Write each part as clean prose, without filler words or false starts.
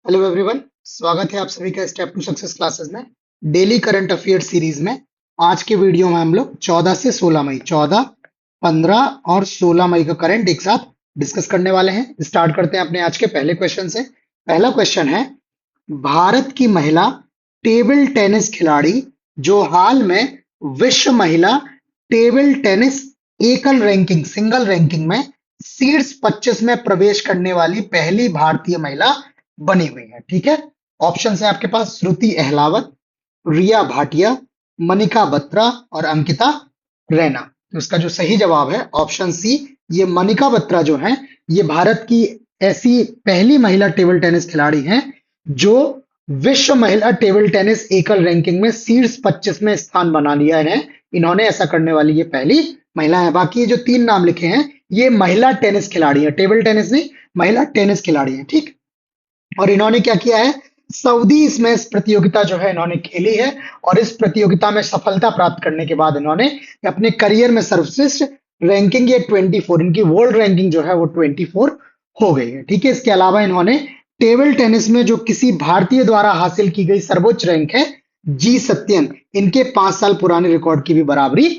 Hello everyone, स्वागत है आप सभी का स्टेप टू सक्सेस क्लासेस में डेली करंट अफेयर सीरीज में। आज के वीडियो में हम लोग 14 से 16 मई 14, 15 और 16 मई का करंट एक साथ डिस्कस करने वाले हैं। स्टार्ट करते हैं अपने आज के पहले क्वेश्चन से। पहला क्वेश्चन है, भारत की महिला टेबल टेनिस खिलाड़ी जो हाल में विश्व महिला टेबल टेनिस एकल रैंकिंग सिंगल रैंकिंग में शीर्ष 25 में प्रवेश करने वाली पहली भारतीय महिला बनी हुई है। ठीक है, ऑप्शन है आपके पास श्रुति अहलावत, रिया भाटिया, मनिका बत्रा और अंकिता रैना। तो इसका जो सही जवाब है ऑप्शन सी, ये मनिका बत्रा जो है ये भारत की ऐसी पहली महिला टेबल टेनिस खिलाड़ी हैं जो विश्व महिला टेबल टेनिस एकल रैंकिंग में शीर्ष 25 में स्थान बना लिया है। इन्होंने ऐसा करने वाली ये पहली महिला है। बाकी ये जो तीन नाम लिखे हैं ये महिला टेनिस खिलाड़ी है, टेबल टेनिस नहीं, महिला टेनिस खिलाड़ी है। ठीक, और इन्होंने क्या किया है, सऊदी स्मैश प्रतियोगिता जो है इन्होंने खेली है और इस प्रतियोगिता में सफलता प्राप्त करने के बाद इन्होंने अपने करियर में सर्वश्रेष्ठ रैंकिंग ये 24, इनकी वर्ल्ड रैंकिंग जो है वो 24 हो गई है। ठीक है, इसके अलावा इन्होंने टेबल टेनिस में जो किसी भारतीय द्वारा हासिल की गई सर्वोच्च रैंक है जी सत्यन, इनके 5 साल पुराने रिकॉर्ड की भी बराबरी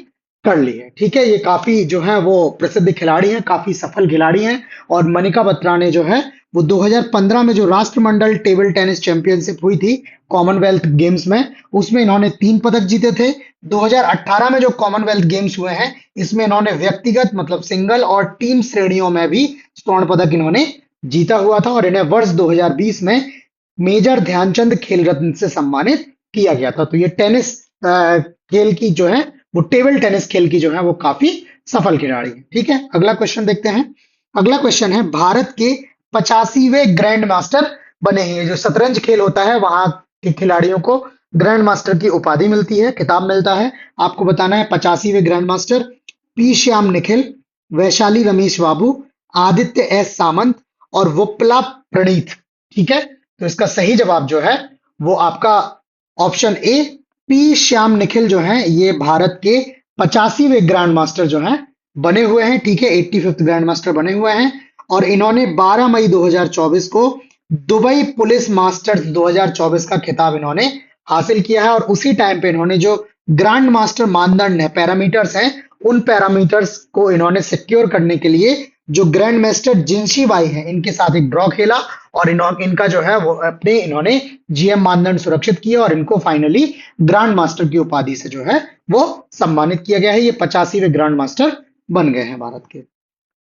कर ली है। ठीक है, ये काफी जो है वो प्रसिद्ध खिलाड़ी हैं, काफी सफल खिलाड़ी हैं। और मनिका बत्रा ने जो है वो 2015 में जो राष्ट्रमंडल टेबल टेनिस चैंपियनशिप हुई थी कॉमनवेल्थ गेम्स में, उसमें इन्होंने 3 पदक जीते थे। 2018 में जो कॉमनवेल्थ गेम्स हुए हैं इसमें इन्होंने व्यक्तिगत मतलब सिंगल और टीम श्रेणियों में भी स्वर्ण पदक इन्होंने जीता हुआ था और इन्हें वर्ष 2020 में मेजर ध्यानचंद खेल रत्न से सम्मानित किया गया था। तो ये टेनिस खेल की जो है वो टेबल टेनिस खेल की जो है वो काफी सफल खिलाड़ी है। ठीक है, अगला क्वेश्चन देखते हैं। अगला क्वेश्चन है, भारत के 85वें ग्रैंड मास्टर बने हैं। जो शतरंज खेल होता है वहां के खिलाड़ियों को ग्रैंड मास्टर की उपाधि मिलती है, खिताब मिलता है। आपको बताना है 85वें grand master P Shyam Nikhil, Vaishali Ramesh Babu, Aditya S Samant और वोपला प्रणीत। ठीक है, तो इसका सही जवाब जो है वो आपका option A P Shyam Nikhil जो है ये भारत के 85वें ग्रैंड मास्टर जो है बने हुए हैं। ठीक है, 85th ग्रैंड मास्टर बने हुए हैं और इन्होंने 12 मई 2024 को दुबई पुलिस मास्टर्स 2024 का खिताब इन्होंने हासिल किया है। और उसी टाइम पे इन्होंने जो ग्रैंड मास्टर मानदंड है, पैरामीटर्स हैं, उन पैरामीटर्स को इन्होंने सिक्योर करने के लिए जो ग्रैंड मास्टर जिनशी बाई है इनके साथ एक ड्रॉ खेला और इनका जो है वो अपने इन्होंने जीएम मानदंड सुरक्षित किया और इनको फाइनली ग्रैंड मास्टर की उपाधि से जो है वो सम्मानित किया गया है। ये 85वें ग्रैंड मास्टर बन गए हैं भारत के।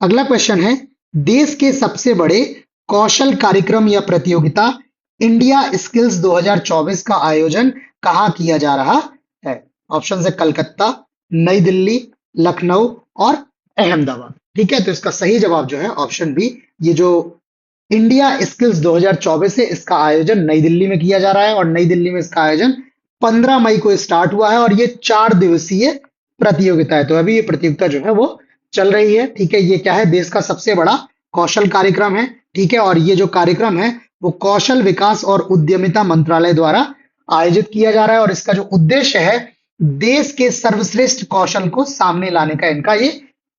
अगला क्वेश्चन है, देश के सबसे बड़े कौशल कार्यक्रम या प्रतियोगिता इंडिया स्किल्स 2024 का आयोजन कहाँ किया जा रहा है? ऑप्शन है कलकत्ता, नई दिल्ली, लखनऊ और अहमदाबाद। ठीक है, तो इसका सही जवाब जो है ऑप्शन बी, ये जो इंडिया स्किल्स 2024 है इसका आयोजन नई दिल्ली में किया जा रहा है और नई दिल्ली में इसका आयोजन 15 मई को स्टार्ट हुआ है और ये 4 दिवसीय प्रतियोगिता है। तो अभी ये प्रतियोगिता जो है वो चल रही है। ठीक है, ये क्या है, देश का सबसे बड़ा कौशल कार्यक्रम है। ठीक है, और ये जो कार्यक्रम है वो कौशल विकास और उद्यमिता मंत्रालय द्वारा आयोजित किया जा रहा है और इसका जो उद्देश्य है देश के सर्वश्रेष्ठ कौशल को सामने लाने का इनका ये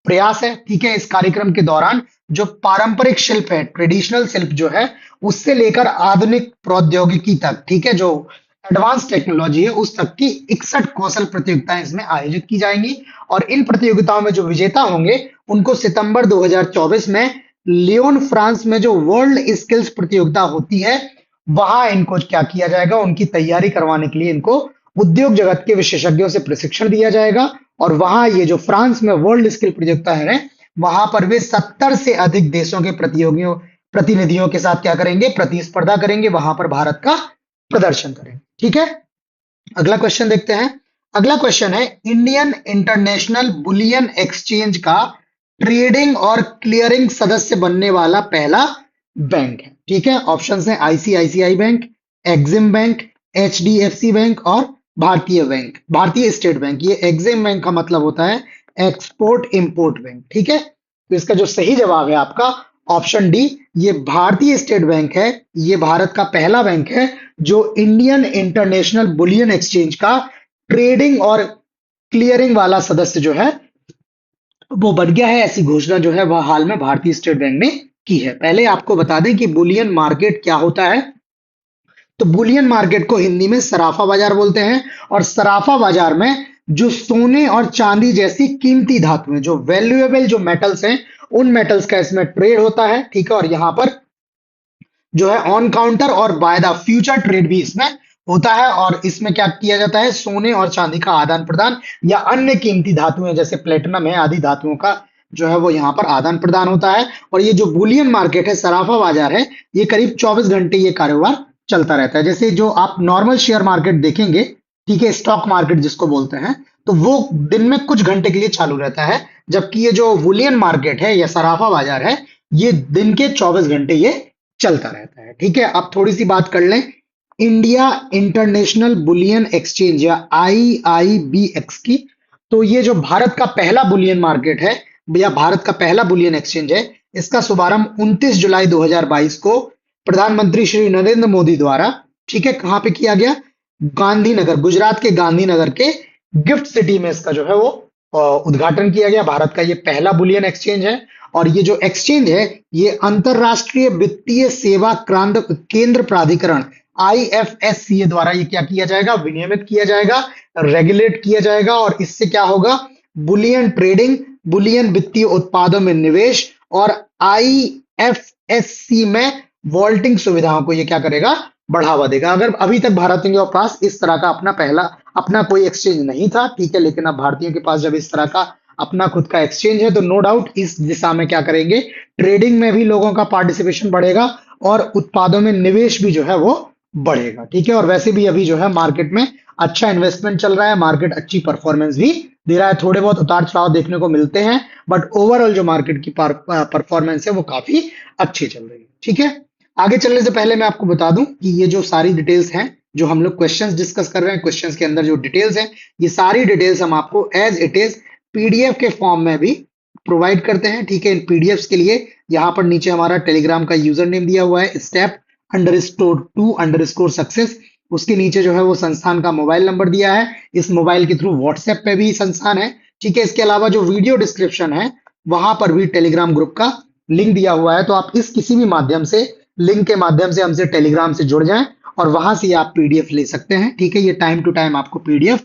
प्रयास है। ठीक है, इस कार्यक्रम के दौरान जो पारंपरिक शिल्प है, ट्रेडिशनल शिल्प जो है, उससे लेकर आधुनिक प्रौद्योगिकी तक, ठीक है, जो एडवांस टेक्नोलॉजी है उस तक की 61 कौशल प्रतियोगिताएं इसमें आयोजित की जाएंगी और इन प्रतियोगिताओं में जो विजेता होंगे उनको सितंबर 2024 में लियोन फ्रांस में जो वर्ल्ड स्किल्स प्रतियोगिता होती है वहां इनको क्या किया जाएगा, उनकी तैयारी करवाने के लिए इनको उद्योग जगत के विशेषज्ञों से प्रशिक्षण दिया जाएगा और वहां ये जो फ्रांस में वर्ल्ड स्किल प्रतियोगिता है वहां पर वे 70 से अधिक देशों के प्रतिनिधियों के साथ क्या करेंगे, प्रतिस्पर्धा करेंगे, वहां पर भारत का प्रदर्शन करेंगे। ठीक है, अगला क्वेश्चन देखते हैं। अगला क्वेश्चन है, इंडियन इंटरनेशनल बुलियन एक्सचेंज का ट्रेडिंग और क्लियरिंग सदस्य बनने वाला पहला बैंक है। ठीक है, ऑप्शंस हैं ICICI bank, Exim bank, HDFC bank और भारतीय बैंक, भारतीय स्टेट बैंक। ये एक्सिम बैंक का मतलब होता है एक्सपोर्ट इंपोर्ट बैंक। ठीक है, तो इसका जो सही जवाब है आपका ऑप्शन डी, ये भारतीय स्टेट बैंक है। ये भारत का पहला बैंक है जो इंडियन इंटरनेशनल बुलियन एक्सचेंज का ट्रेडिंग और क्लियरिंग वाला सदस्य जो है वो बन गया है। ऐसी घोषणा जो है वह हाल में भारतीय स्टेट बैंक ने की है। पहले आपको बता दें कि बुलियन मार्केट क्या होता है। तो बुलियन मार्केट को हिंदी में सराफा बाजार बोलते हैं। और सराफा बाजार में जो सोने और चांदी जैसी कीमती धातुएं, जो वैल्यूएबल जो मेटल्स हैं, उन मेटल्स का इसमें ट्रेड होता है। ठीक है, और यहाँ पर जो है ऑन काउंटर और बाय द फ्यूचर ट्रेड भी इसमें होता है। और इसमें क्या किया जाता है, सोने और चांदी का आदान प्रदान या अन्य कीमती धातुएं जैसे प्लेटिनम है आदि धातुओं का जो है वो यहाँ पर आदान प्रदान होता है। और ये जो बुलियन मार्केट है, सराफा बाजार है, ये करीब 24 घंटे ये कारोबार चलता रहता है। जैसे जो आप नॉर्मल शेयर मार्केट देखेंगे, ठीक है, स्टॉक मार्केट जिसको बोलते हैं, तो वो दिन में कुछ घंटे के लिए चालू रहता है, जबकि ये जो बुलियन मार्केट है या सराफा बाजार है, ये दिन के 24 घंटे ये चलता रहता है। ठीक है, अब थोड़ी सी बात कर लें इंडिया इंटरनेशनल बुलियन एक्सचेंज या IIBX की। तो ये जो भारत का पहला बुलियन मार्केट है या भारत का पहला बुलियन एक्सचेंज है, इसका शुभारंभ 29 जुलाई 2022 को प्रधानमंत्री श्री नरेंद्र मोदी द्वारा, ठीक है, कहां पे किया गया, गांधीनगर, गुजरात के गांधीनगर के गिफ्ट सिटी में इसका जो है वो उद्घाटन किया गया। भारत का ये पहला बुलियन एक्सचेंज है। और ये जो एक्सचेंज है, ये अंतरराष्ट्रीय वित्तीय सेवा केंद्र प्राधिकरण IFSCA द्वारा ये क्या किया जाएगा, विनियमित किया जाएगा, रेगुलेट किया जाएगा। और इससे क्या होगा, बुलियन ट्रेडिंग, बुलियन वित्तीय उत्पादों में निवेश और IFSC में वॉल्टिंग सुविधाओं को ये क्या करेगा, बढ़ावा देगा। अगर अभी तक भारतीयों के पास इस तरह का अपना कोई एक्सचेंज नहीं था, ठीक है, लेकिन अब भारतीयों के पास जब इस तरह का अपना खुद का एक्सचेंज है, तो नो डाउट इस दिशा में क्या करेंगे, ट्रेडिंग में भी लोगों का पार्टिसिपेशन बढ़ेगा और उत्पादों में निवेश भी जो है वो बढ़ेगा। ठीक है, और वैसे भी अभी जो है मार्केट में अच्छा इन्वेस्टमेंट चल रहा है, मार्केट अच्छी परफॉर्मेंस भी दे रहा है। थोड़े बहुत उतार चढ़ाव देखने को मिलते हैं, बट ओवरऑल जो मार्केट की परफॉर्मेंस है वो काफी अच्छी चल रही है। ठीक है, आगे चलने से पहले मैं आपको बता दूं कि ये जो सारी डिटेल्स हैं, जो हम लोग क्वेश्चंस डिस्कस कर रहे हैं, क्वेश्चंस के अंदर जो डिटेल्स हैं, ये सारी डिटेल्स हम आपको एज इट इज PDF के फॉर्म में भी प्रोवाइड करते हैं। ठीक है, इन PDFs के लिए यहाँ पर नीचे हमारा टेलीग्राम का यूजर नेम दिया हुआ है, step_2_success। उसके नीचे जो है वो संस्थान का मोबाइल नंबर दिया है, इस मोबाइल के थ्रू व्हाट्सएप पे भी संस्थान है। ठीक है, इसके अलावा जो वीडियो डिस्क्रिप्शन है वहां पर भी टेलीग्राम ग्रुप का लिंक दिया हुआ है। तो आप इस किसी भी माध्यम से, लिंक के माध्यम से हमसे टेलीग्राम से जुड़ जाएं और वहां से आप PDF ले सकते हैं। ठीक है, ये टाइम टू टाइम आपको PDF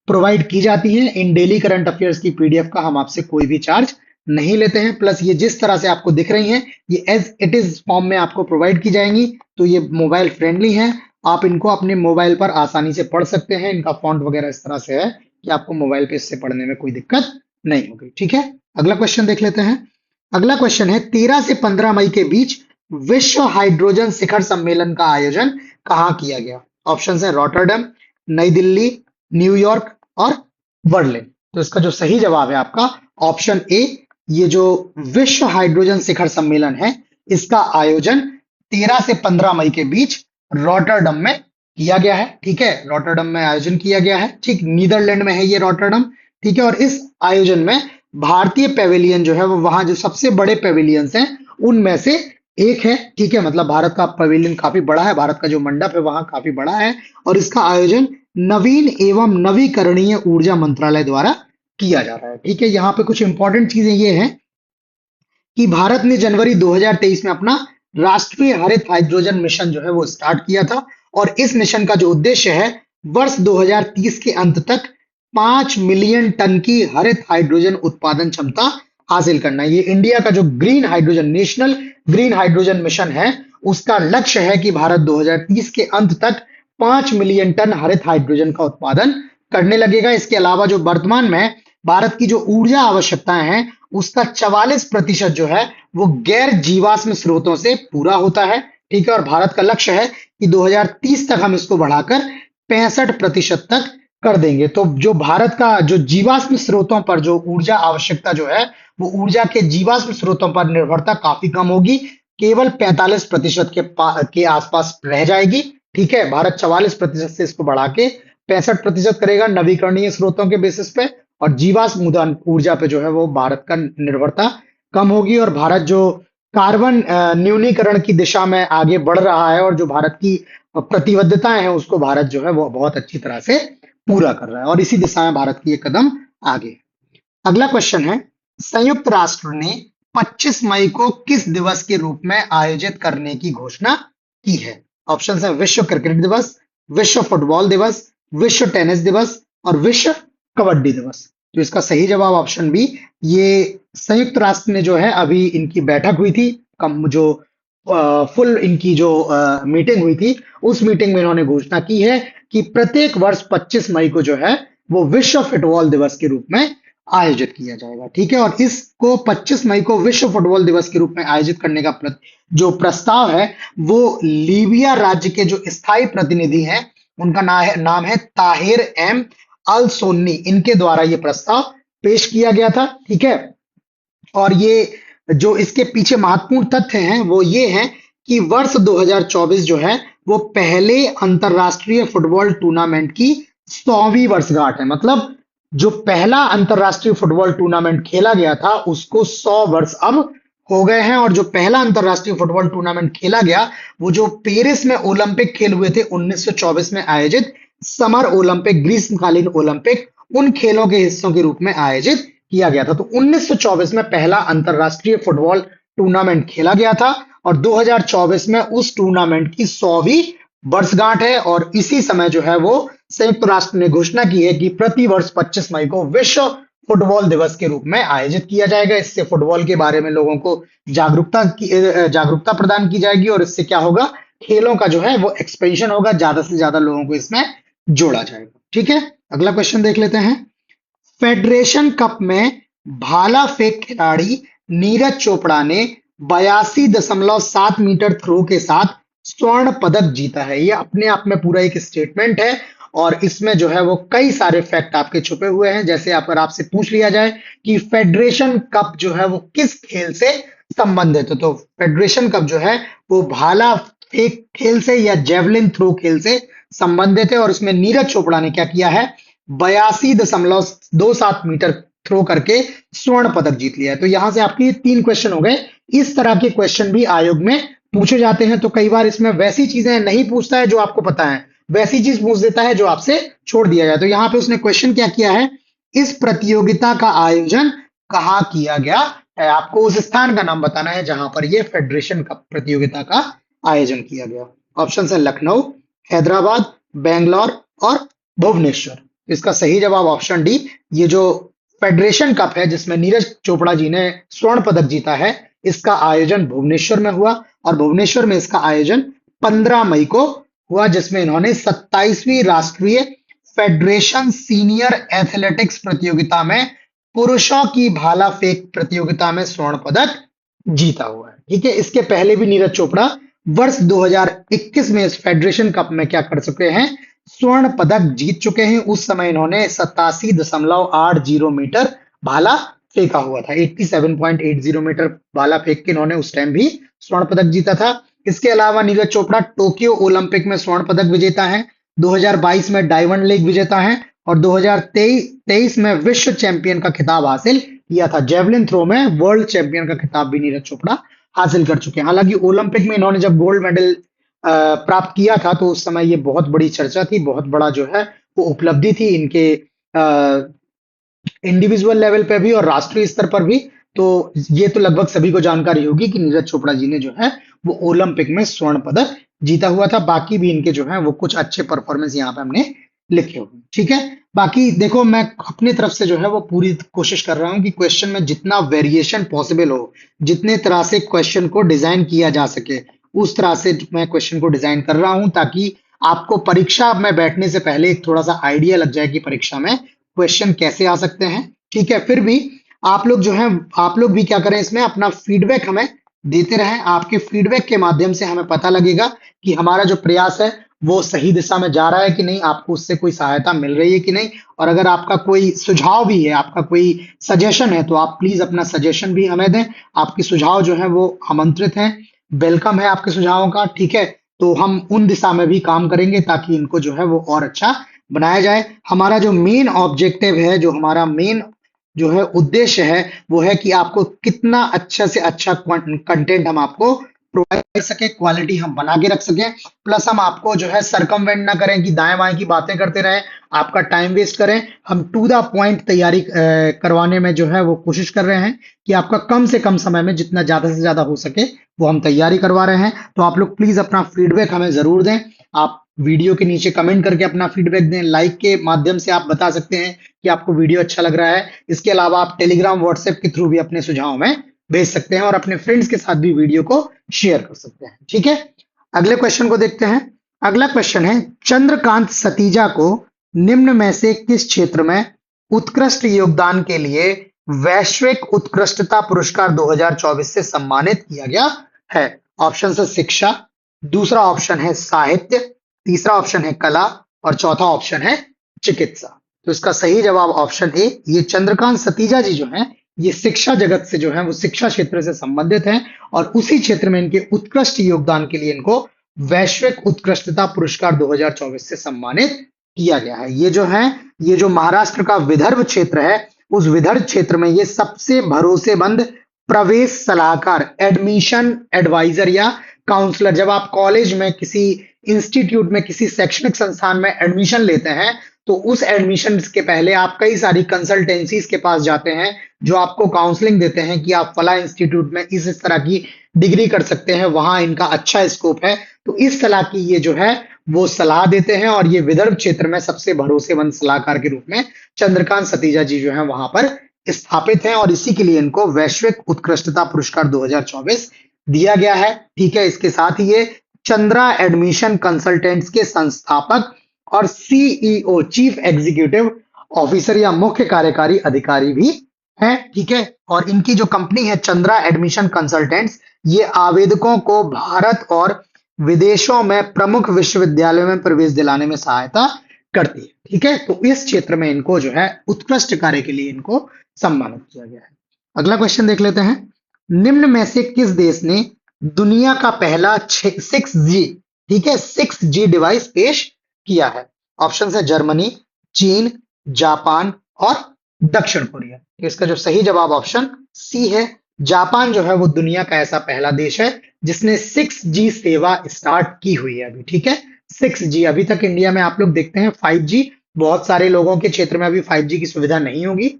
प्रोवाइड की जाती है। इन डेली करंट अफेयर्स की PDF का हम आपसे कोई भी चार्ज नहीं लेते हैं। प्लस ये जिस तरह से आपको दिख रही हैं, ये एज इट इज फॉर्म में आपको प्रोवाइड की जाएंगी। तो ये मोबाइल फ्रेंडली हैं, आप इनको अपने मोबाइल पर आसानी से पढ़ सकते हैं। इनका फॉन्ट वगैरह इस तरह से है कि आपको मोबाइल पे इससे पढ़ने में कोई दिक्कत नहीं होगी। ठीक है, अगला क्वेश्चन देख लेते हैं। अगला क्वेश्चन है 13 से 15 मई के बीच विश्व हाइड्रोजन शिखर सम्मेलन का आयोजन कहाँ किया गया। ऑप्शन है रॉटरडम, नई दिल्ली, न्यूयॉर्क और बर्लिन। तो इसका जो सही जवाब है आपका ऑप्शन ए, ये जो विश्व हाइड्रोजन शिखर सम्मेलन है, इसका आयोजन 13 से 15 मई के बीच रॉटरडम में किया गया है। ठीक है, रॉटरडम में आयोजन किया गया है। ठीक, नीदरलैंड में है ये रॉटरडम। ठीक है, और इस आयोजन में भारतीय पेविलियन जो है वो वहां जो सबसे बड़े पेविलियंस हैं उनमें से एक है। ठीक है, मतलब भारत का पेविलियन काफी बड़ा है, भारत का जो मंडप है वहां काफी बड़ा है। और इसका आयोजन नवीन एवं नवीकरणीय ऊर्जा मंत्रालय द्वारा किया जा रहा है। ठीक है, यहाँ पे कुछ इंपॉर्टेंट चीजें ये हैं कि भारत ने जनवरी 2023 में अपना राष्ट्रीय हरित हाइड्रोजन मिशन जो है वो स्टार्ट किया था। और इस मिशन का जो उद्देश्य है, वर्ष 2030 के अंत तक 5 मिलियन टन की हरित हाइड्रोजन उत्पादन क्षमता हासिल करना है। ये इंडिया का जो green hydrogen, national green hydrogen mission है, उसका लक्ष्य है कि भारत 2030 के अंत तक 5 मिलियन टन हरित हाइड्रोजन का उत्पादन करने लगेगा। इसके अलावा जो वर्तमान में भारत की जो ऊर्जा आवश्यकताएं हैं, उसका 44% जो है वो गैर जीवाश्म स्रोतों से पूरा होता है। ठीक है, और भारत का लक्ष्य है कि 2030 तक हम इसको बढ़ाकर 65% तक कर देंगे। तो जो भारत का जो जीवाश्म स्रोतों पर जो ऊर्जा आवश्यकता जो है, वो ऊर्जा के जीवाश्म स्रोतों पर निर्भरता काफी कम होगी, केवल 45% के आसपास रह जाएगी। ठीक है, भारत 44% से इसको बढ़ा के 65% करेगा नवीकरणीय स्रोतों के बेसिस पे, और जीवाश्म ऊर्जा पे जो है वो भारत का निर्भरता कम होगी। और भारत जो कार्बन न्यूनीकरण की दिशा में आगे बढ़ रहा है और जो भारत की प्रतिबद्धताएं हैं, उसको भारत जो है वो बहुत अच्छी तरह से पूरा कर रहा है, और इसी दिशा में भारत की ये कदम आगे। अगला क्वेश्चन है, संयुक्त राष्ट्र ने 25 मई को किस दिवस के रूप में आयोजित करने की घोषणा की है। ऑप्शन है विश्व क्रिकेट दिवस, विश्व फुटबॉल दिवस, विश्व टेनिस दिवस और विश्व कबड्डी दिवस। तो इसका सही जवाब ऑप्शन बी। ये संयुक्त राष्ट्र ने जो है अभी इनकी बैठक हुई थी, कम जो फुल इनकी जो मीटिंग हुई थी, उस मीटिंग में इन्होंने घोषणा की है कि प्रत्येक वर्ष 25 मई को जो है वो विश्व फुटबॉल दिवस के रूप में आयोजित किया जाएगा। ठीक है, और इसको 25 मई को विश्व फुटबॉल दिवस के रूप में आयोजित करने का जो प्रस्ताव है वो लीबिया राज्य के जो स्थायी प्रतिनिधि हैं उनका नाम है ताहिर एम अल सोन्नी, इनके द्वारा ये प्रस्ताव पेश किया गया था। ठीक है, और ये जो इसके पीछे महत्वपूर्ण तथ्य हैं वो ये हैं कि वर्ष 2024 जो है वो पहले अंतरराष्ट्रीय फुटबॉल टूर्नामेंट की 100वीं वर्षगांठ है। मतलब जो पहला अंतरराष्ट्रीय फुटबॉल टूर्नामेंट खेला गया था उसको 100 वर्ष अब हो गए हैं, और जो पहला अंतरराष्ट्रीय फुटबॉल टूर्नामेंट खेला गया वो जो पेरिस में ओलंपिक खेल हुए थे 1924 में आयोजित समर ओलंपिक, ग्रीष्मकालीन ओलंपिक, उन खेलों के हिस्सों के रूप में आयोजित किया गया था। तो 1924 में पहला अंतरराष्ट्रीय फुटबॉल टूर्नामेंट खेला गया था और 2024 में उस टूर्नामेंट की 100वीं वर्षगांठ है, और इसी समय जो है वो संयुक्त राष्ट्र ने घोषणा की है कि प्रति वर्ष 25 मई को विश्व फुटबॉल दिवस के रूप में आयोजित किया जाएगा। इससे फुटबॉल के बारे में लोगों को जागरूकता प्रदान की जाएगी, और इससे क्या होगा, खेलों का जो है वो एक्सपेंशन होगा, ज्यादा से ज्यादा लोगों को इसमें जोड़ा जाएगा। ठीक है, अगला क्वेश्चन देख लेते हैं। फेडरेशन कप में भाला फेंक खिलाड़ी नीरज चोपड़ा ने 82.7 मीटर थ्रो के साथ स्वर्ण पदक जीता है। ये अपने आप में पूरा एक स्टेटमेंट है, और इसमें जो है वो कई सारे फैक्ट आपके छुपे हुए हैं। जैसे अगर आपसे पूछ लिया जाए कि फेडरेशन कप जो है वो किस खेल से संबंधित है, तो फेडरेशन कप जो है वो भाला फेंक खेल से या जेवलिन थ्रो खेल से संबंधित है, और इसमें नीरज चोपड़ा ने क्या किया है, 82.27 मीटर थ्रो करके स्वर्ण पदक जीत लिया है। तो यहां से आपके 3 क्वेश्चन हो गए। इस तरह के क्वेश्चन भी आयोग में पूछे जाते हैं। तो कई बार इसमें वैसी चीजें नहीं पूछता है जो आपको पता है, वैसी चीज पूछ देता है जो आपसे छोड़ दिया जाए। तो यहाँ पे उसने क्वेश्चन क्या किया है, इस प्रतियोगिता का आयोजन कहाँ किया गया है, आपको उस स्थान का नाम बताना है जहां पर यह फेडरेशन कप प्रतियोगिता का आयोजन किया गया। ऑप्शन है लखनऊ, हैदराबाद, बेंगलोर और भुवनेश्वर। इसका सही जवाब ऑप्शन डी, ये जो फेडरेशन कप है जिसमें नीरज चोपड़ा जी ने स्वर्ण पदक जीता है, इसका आयोजन भुवनेश्वर में हुआ, और भुवनेश्वर में इसका आयोजन 15 मई को हुआ, जिसमें इन्होंने 27वीं राष्ट्रीय फेडरेशन सीनियर एथलेटिक्स प्रतियोगिता में पुरुषों की भाला फेंक प्रतियोगिता में स्वर्ण पदक जीता हुआ है। ठीक है, इसके पहले भी नीरज चोपड़ा वर्ष 2021 में इस फेडरेशन कप में क्या कर चुके हैं, स्वर्ण पदक जीत चुके हैं। उस समय इन्होंने 87.80 मीटर भाला फेंका हुआ था, 87.80 मीटर भाला फेंक के इन्होंने उस टाइम भी स्वर्ण पदक जीता था। इसके अलावा नीरज चोपड़ा टोक्यो ओलंपिक में स्वर्ण पदक विजेता हैं, 2022 में डायमंड लीग विजेता हैं, और 2023 में विश्व चैंपियन का खिताब हासिल किया था। जेवलिन थ्रो में वर्ल्ड चैंपियन का खिताब भी नीरज चोपड़ा हासिल कर चुके हैं। हालांकि ओलंपिक में इन्होंने जब गोल्ड मेडल प्राप्त किया था तो उस समय ये बहुत बड़ी चर्चा थी, बहुत बड़ा जो है वो उपलब्धि थी इनके इंडिविजुअल लेवल पे भी और राष्ट्रीय स्तर पर भी। तो ये तो लगभग सभी को जानकारी होगी कि नीरज चोपड़ा जी ने जो है वो ओलंपिक में स्वर्ण पदक जीता हुआ था। बाकी भी इनके जो है वो कुछ अच्छे परफॉर्मेंस यहाँ पे हमने लिखे हुए। ठीक है, बाकी देखो मैं अपनी तरफ से जो है वो पूरी कोशिश कर रहा हूँ कि क्वेश्चन में जितना वेरिएशन पॉसिबल हो, जितने तरह से क्वेश्चन को डिजाइन किया जा सके, उस तरह से मैं क्वेश्चन को डिजाइन कर रहा हूं, ताकि आपको परीक्षा में बैठने से पहले एक थोड़ा सा आइडिया लग जाए कि परीक्षा में क्वेश्चन कैसे आ सकते हैं। ठीक है, फिर भी आप लोग जो है, आप लोग भी क्या करें, इसमें अपना फीडबैक हमें देते रहें। आपके फीडबैक के माध्यम से हमें पता लगेगा कि हमारा जो प्रयास है वो सही दिशा में जा रहा है कि नहीं, आपको उससे कोई सहायता मिल रही है कि नहीं। और अगर आपका कोई सुझाव भी है, आपका कोई सजेशन है, तो आप प्लीज अपना सजेशन भी हमें दें। आपके सुझाव जो है वो आमंत्रित हैं, वेलकम है आपके सुझावों का। ठीक है, तो हम उन दिशा में भी काम करेंगे ताकि इनको जो है वो और अच्छा बनाया जाए। हमारा जो मेन ऑब्जेक्टिव है, जो हमारा मेन जो है उद्देश्य है, वो है कि आपको कितना अच्छा से अच्छा कंटेंट हम आपको प्रोवाइड कर सके, क्वालिटी हम बना के रख सकें, प्लस हम आपको जो है सरकमवेंट ना करें कि दाएं बाएं की बातें करते रहें, आपका टाइम वेस्ट करें। हम टू द पॉइंट तैयारी करवाने में जो है वो कोशिश कर रहे हैं कि आपका कम से कम समय में जितना ज्यादा से ज्यादा हो सके वो हम तैयारी करवा रहे हैं। तो आप लोग प्लीज अपना फीडबैक हमें जरूर दें। आप वीडियो के नीचे कमेंट करके अपना फीडबैक दें, लाइक के माध्यम से आप बता सकते हैं कि आपको वीडियो अच्छा लग रहा है। इसके अलावा आप टेलीग्राम व्हाट्सएप के थ्रू भी अपने सुझाव में भेज सकते हैं और अपने फ्रेंड्स के साथ भी वीडियो को शेयर कर सकते हैं। ठीक है, अगले क्वेश्चन को देखते हैं। अगला क्वेश्चन है, चंद्रकांत सतीजा को निम्न में से किस क्षेत्र में उत्कृष्ट योगदान के लिए वैश्विक उत्कृष्टता पुरस्कार 2024 से सम्मानित किया गया है? ऑप्शन है शिक्षा, दूसरा ऑप्शन है साहित्य, तीसरा ऑप्शन है कला और चौथा ऑप्शन है चिकित्सा। तो इसका सही जवाब ऑप्शन ए, ये चंद्रकांत सतीजा जी जो हैं ये शिक्षा जगत से जो है वो शिक्षा क्षेत्र से संबंधित हैं और उसी क्षेत्र में इनके उत्कृष्ट योगदान के लिए इनको वैश्विक उत्कृष्टता पुरस्कार 2024 से सम्मानित किया गया है। ये जो है, ये जो महाराष्ट्र का विदर्भ क्षेत्र है, उस विदर्भ क्षेत्र में ये सबसे भरोसेमंद प्रवेश सलाहकार, एडमिशन एडवाइजर या काउंसलर, जब आप कॉलेज में किसी इंस्टीट्यूट में किसी शैक्षणिक संस्थान में एडमिशन लेते हैं तो उस एडमिशन के पहले आप कई सारी कंसल्टेंसीज के पास जाते हैं जो आपको काउंसलिंग देते हैं कि आप फला इंस्टीट्यूट में इस तरह की डिग्री कर सकते हैं, वहां इनका अच्छा स्कोप है। तो इस सलाह की ये जो है वो सलाह देते हैं और ये विदर्भ क्षेत्र में सबसे भरोसेमंद सलाहकार के रूप में चंद्रकांत सतीजा जी जो है वहां पर स्थापित हैं और इसी के लिए इनको वैश्विक उत्कृष्टता पुरस्कार 2024 दिया गया है। ठीक है, इसके साथ ही ये चंद्रा एडमिशन कंसल्टेंट्स के संस्थापक और सीईओ, चीफ एग्जीक्यूटिव ऑफिसर या मुख्य कार्यकारी अधिकारी भी हैं। ठीक है, और इनकी जो कंपनी है चंद्रा एडमिशन कंसल्टेंट्स, ये आवेदकों को भारत और विदेशों में प्रमुख विश्वविद्यालयों में प्रवेश दिलाने में सहायता करती है। ठीक है, तो इस क्षेत्र में इनको जो है उत्कृष्ट कार्य के लिए इनको सम्मानित किया गया है। अगला क्वेश्चन देख लेते हैं, निम्न में से किस देश ने दुनिया का पहला 6G, ठीक है, 6G डिवाइस पेश किया है? ऑप्शन है जर्मनी, चीन, जापान और दक्षिण कोरिया। इसका जो सही जवाब ऑप्शन सी है, जापान जो है वो दुनिया का ऐसा पहला देश है जिसने 6G सेवा स्टार्ट की हुई है अभी। ठीक है, 6G, अभी तक इंडिया में आप लोग देखते हैं 5G, बहुत सारे लोगों के क्षेत्र में अभी 5G की सुविधा नहीं होगी,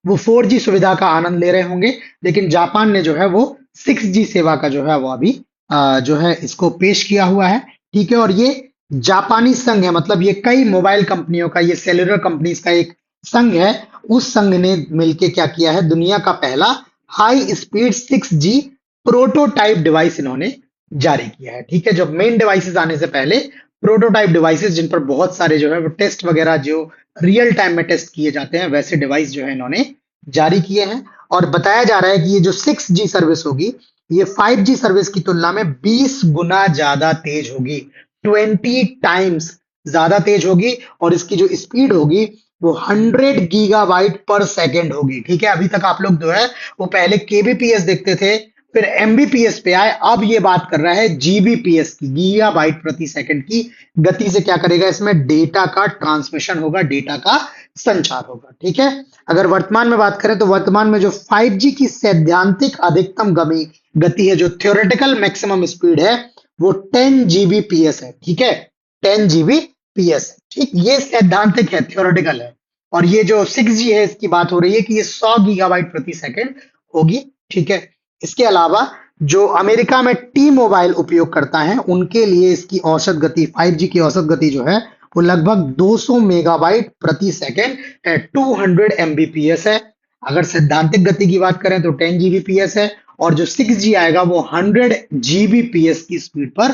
वो 4G सुविधा का आनंद ले रहे होंगे, लेकिन जापान ने जो है वो 6G सेवा का जो है वो अभी जो है इसको पेश किया हुआ है। ठीक है, और ये जापानी संघ है, मतलब ये कई मोबाइल कंपनियों का, ये सेलुलर कंपनीज का एक संघ है, उस संघ ने मिलके क्या किया है, दुनिया का पहला high speed 6G prototype device इन्होंने जारी किया है। ठीक है, जब मेन डिवाइसेस आने से पहले प्रोटोटाइप डिवाइसेस जिन पर बहुत सारे जो है वो टेस्ट वगैरह जो रियल टाइम में टेस्ट किए जाते हैं, वैसे डिवाइस जो है इन्होंने जारी किए हैं। और बताया जा रहा है कि ये जो 6G सर्विस होगी ये 5G सर्विस की तुलना में 20 गुना ज्यादा तेज होगी, 20 टाइम्स ज्यादा तेज होगी और इसकी जो स्पीड होगी वो 100 गीगाबाइट पर सेकेंड होगी। ठीक है, अभी तक आप लोग जो है वो पहले केबीपीएस देखते थे, फिर एमबीपीएस पे आए, अब ये बात कर रहा है जीबीपीएस की, गीगाबाइट प्रति सेकंड की गति से क्या करेगा, इसमें डेटा का ट्रांसमिशन होगा, डेटा का संचार होगा। ठीक है, अगर वर्तमान में बात करें तो वर्तमान में जो 5G की सैद्धांतिक अधिकतम गति है, जो थ्योरेटिकल मैक्सिमम स्पीड है, वो 10 जीबीपीएस है। ठीक है, 10 जीबीपीएस। ठीक, ये सैद्धांतिक है, थ्योरेटिकल है, और ये जो 6G है इसकी बात हो रही है कि ये 100 गीगाबाइट प्रति सेकंड होगी। ठीक है, इसके अलावा जो अमेरिका में टी मोबाइल उपयोग करता है उनके लिए इसकी औसत गति, 5G की औसत गति जो है वो लगभग 200 मेगाबाइट प्रति सेकंड है, 200 एमबीपीएस है। अगर सैद्धांतिक गति की बात करें तो 10 जीबीपीएस है और जो 6G आएगा वो 100 जीबीपीएस की स्पीड पर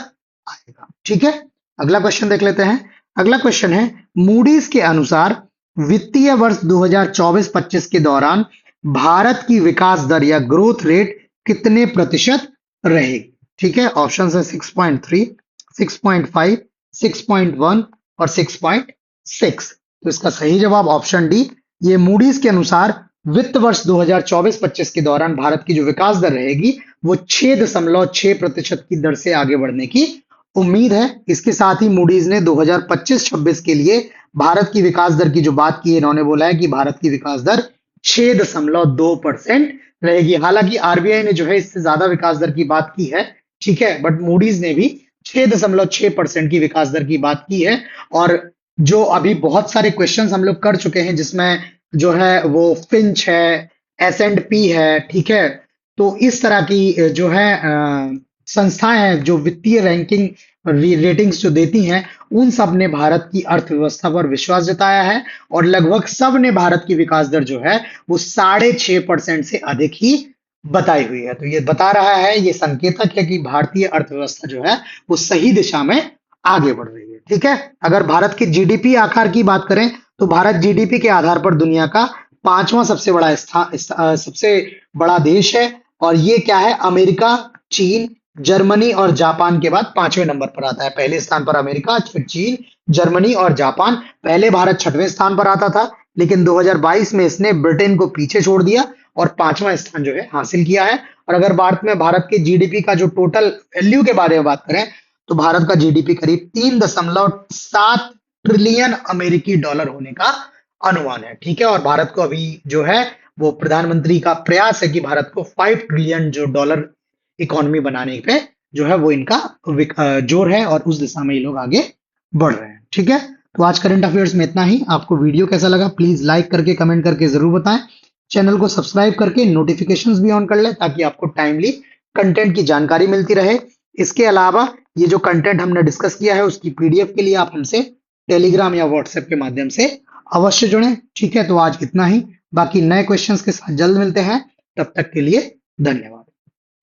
आएगा। ठीक है, अगला क्वेश्चन देख लेते हैं। अगला क्वेश्चन है, मूडीज के अनुसार वित्तीय वर्ष 2024-25 के दौरान भारत की विकास दर या ग्रोथ रेट कितने प्रतिशत रहेगी? ठीक है, ऑप्शन है 6.3, 6.5, 6.1 और 6.6। तो इसका सही जवाब ऑप्शन डी, ये मूडीज के अनुसार वित्त वर्ष 2024-25 के दौरान भारत की जो विकास दर रहेगी वो 6.6% की दर से आगे बढ़ने की उम्मीद है। इसके साथ ही मूडीज ने 2025-26 के लिए भारत की विकास दर की जो बात की है, इन्होंने बोला है कि भारत की विकास दर 6.2% रहेगी। हालांकि आरबीआई ने जो है इससे ज्यादा विकास दर की बात की है, ठीक है, बट मूडीज ने भी 6.6% की विकास दर की बात की है। और जो अभी बहुत सारे क्वेश्चंस हम लोग कर चुके हैं जिसमें जो है वो फिंच है, S&P है, ठीक है, तो इस तरह की जो है संस्थाएं हैं जो वित्तीय रैंकिंग रेटिंग्स जो देती हैं, उन सब ने भारत की अर्थव्यवस्था पर विश्वास जताया है और लगभग सब ने भारत की विकास दर जो है वो 6.5% से अधिक ही बताई हुई है। तो ये बता रहा है, ये संकेतक है कि भारतीय अर्थव्यवस्था जो है वो सही दिशा में आगे बढ़ रही है। ठीक है, अगर भारत के जीडीपी आकार की बात करें तो भारत जीडीपी के आधार पर दुनिया का 5वां सबसे बड़ा सबसे बड़ा देश है। और ये क्या है, अमेरिका, चीन, जर्मनी और जापान के बाद 5वें नंबर पर आता है। पहले स्थान पर अमेरिका, फिर चीन, जर्मनी और जापान। पहले भारत 6वें स्थान पर आता था, लेकिन 2022 में इसने ब्रिटेन को पीछे छोड़ दिया और 5वां स्थान जो है हासिल किया है। और अगर भारत के जीडीपी का जो टोटल वैल्यू के बारे में बात करें तो भारत का जीडीपी करीब 3.7 ट्रिलियन अमेरिकी डॉलर होने का अनुमान है। ठीक है, और भारत को अभी जो है वो प्रधानमंत्री का प्रयास है कि भारत को 5 ट्रिलियन जो डॉलर इकोनॉमी बनाने पे जो है वो इनका जोर है और उस दिशा में ये लोग आगे बढ़ रहे हैं। ठीक है, तो आज करंट अफेयर्स में इतना ही। आपको वीडियो कैसा लगा प्लीज लाइक करके कमेंट करके जरूर बताएं। चैनल को सब्सक्राइब करके नोटिफिकेशंस भी ऑन कर लें ताकि आपको टाइमली कंटेंट की जानकारी मिलती रहे। इसके अलावा ये जो कंटेंट हमने डिस्कस किया है उसकी पीडीएफ के लिए आप हमसे टेलीग्राम या व्हाट्सएप के माध्यम से अवश्य जुड़ें। ठीक है, तो आज इतना ही। बाकी नए क्वेश्चंस के साथ जल्द मिलते हैं, तब तक के लिए धन्यवाद।